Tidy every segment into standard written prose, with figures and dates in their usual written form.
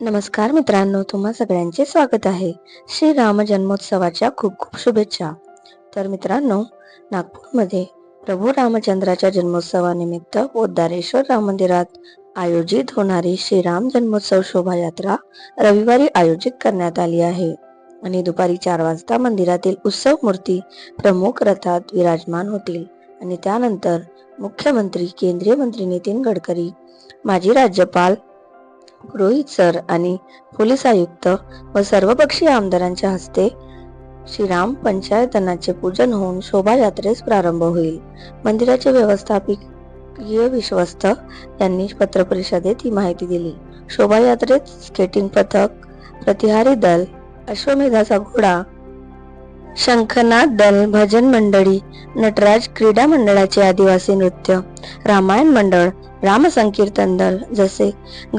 नमस्कार मित्रांनो, तुम्हा सगळ्यांचे स्वागत आहे. श्री राम जन्मोत्सवाच्या खूप खूप शुभेच्छा. तर मित्रांनो, नागपूरमध्ये प्रभू रामचंद्राच्या जन्मोत्सवानिमित्त पोद्दारेश्वर राम मंदिरात आयोजित होणारी श्रीराम जन्मोत्सव शोभायात्रा रविवारी आयोजित करण्यात आली आहे आणि दुपारी 4 वाजता मंदिरातील उत्सव मूर्ती प्रमुख रथात विराजमान होतील आणि त्यानंतर मुख्यमंत्री केंद्रीय मंत्री नितीन गडकरी, माजी राज्यपाल पुरोहित सर आणि पोलीस आयुक्त व सर्वपक्षीय आमदारांच्या हस्ते श्रीराम पंचायतनाचे पूजन होऊन शोभायात्रेस प्रारंभ होईल. मंदिराचे व्यवस्थापकीय विश्वस्त यांनी पत्रपरिषदेत ही माहिती दिली. शोभायात्रेत स्केटिंग पथक, प्रतिहारी दल, अश्वमेधाचा घोडा, शंखनाद दल, भजन मंडळी, नटराज क्रीडा मंडळाचे आदिवासी नृत्य, रामायण मंडळ, रामसंकीर्तन दल जसे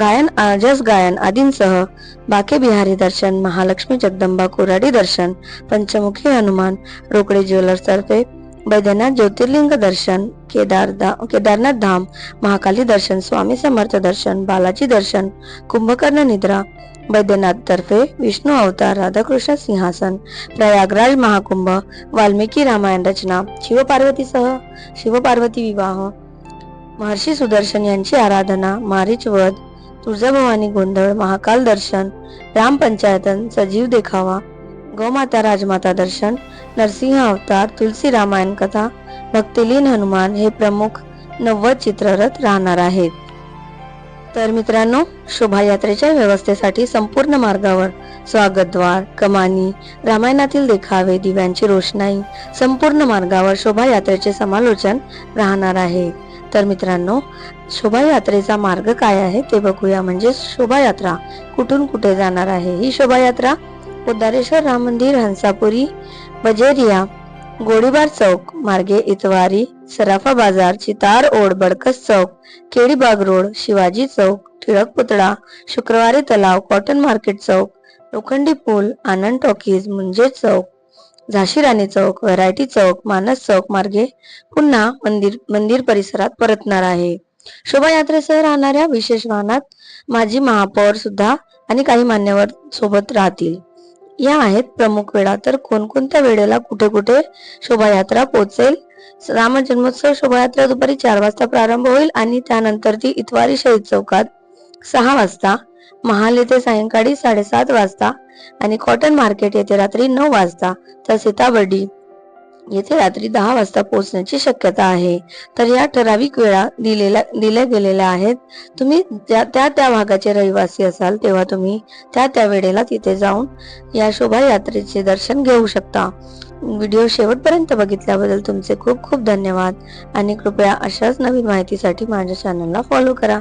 गायन, आजस गायन आदींसह बाके बिहारी दर्शन, महालक्ष्मी जगदंबा कोराडी दर्शन, पंचमुखी हनुमान, रोकडे ज्वेलर्स तर्फे बैद्यनाथ ज्योतिर्लिंग दर्शन, केदारनाथ धाम, महाकाली दर्शन, स्वामी समर्थ दर्शन, बालाजी दर्शन, कुंभकर्ण निद्रा, बैद्यनाथ तर्फे विष्णू अवतार, राधाकृष्ण सिंहासन, प्रयागराज महाकुंभ, वाल्मिकी रामायण रचना, शिवपार्वतीसह शिवपार्वती विवाह, महर्षी सुदर्शन यांची आराधना, मारीच वध, तुळजाभवानी गोंधळ, महाकाल दर्शन, राम पंचायतन, सजीव देखावा, गौमाता राजमाता दर्शन, नरसिंह अवतार, तुलसी रामायण कथा, भक्तिलीन हनुमान हे प्रमुख 90 चित्ररथ राहणार आहेत. तर मित्रांनो, शोभायात्रेच्या व्यवस्थेसाठी संपूर्ण मार्गावर स्वागतद्वार, कमानी, रामायणातील देखावे, दिव्यांची रोषणाई, संपूर्ण मार्गावर शोभायात्रेचे समालोचन राहणार आहे. तर मित्रांनो, शोभायात्रेचा मार्ग काय आहे ते बघूया. म्हणजे शोभायात्रा कुठून कुठे जाणार आहे. ही शोभायात्रा पोद्दारेश्वर राम मंदिर, हंसापुरी, बजेरिया, गोळीबार चौक मार्गे इतवारी, सराफा बाजार, चितार ओढ, बडकस चौक, केळीबाग रोड, शिवाजी चौक, टिळक पुतळा, शुक्रवारी तलाव, कॉटन मार्केट चौक, लोखंडी पूल, आनंद टॉकीज, मुंजे चौक, झाशी राणी चौक, व्हरायटी चौक, मानस चौक मार्गे पुन्हा मंदिर परिसरात परतणार आहे. शोभायात्रेसह राहणाऱ्या विशेष वाहनात माजी महापौर सुद्धा आणि काही मान्यवर सोबत राहतील. या आहेत प्रमुख वेळा. तर कोणकोणत्या वेळेला कुठे कुठे शोभायात्रा पोहोचेल. राम जन्मोत्सव शोभायात्रा दुपारी 4 वाजता प्रारंभ होईल आणि त्यानंतर ती इतवारी शहीद चौकात 6 वाजता, महाल येथे सायंकाळी 7:30 वाजता आणि कॉटन मार्केट येथे रात्री 9 वाजता, तर सीताबर्डी येथे रात्री 10 वाजता पोहोचण्याची शक्यता आहे. तर या ठराविक वेळा दिल्या गेलेल्या आहेत. तुम्ही त्या भागाचे रहिवासी असाल तेव्हा तुम्ही त्या वेळेला तिथे जाऊन या शोभायात्रेचे दर्शन घेऊ शकता. व्हिडिओ शेवटपर्यंत बघितल्याबद्दल तुमचे खूप खूप धन्यवाद आणि कृपया अशाच नवीन माहितीसाठी माझ्या चॅनलला फॉलो करा.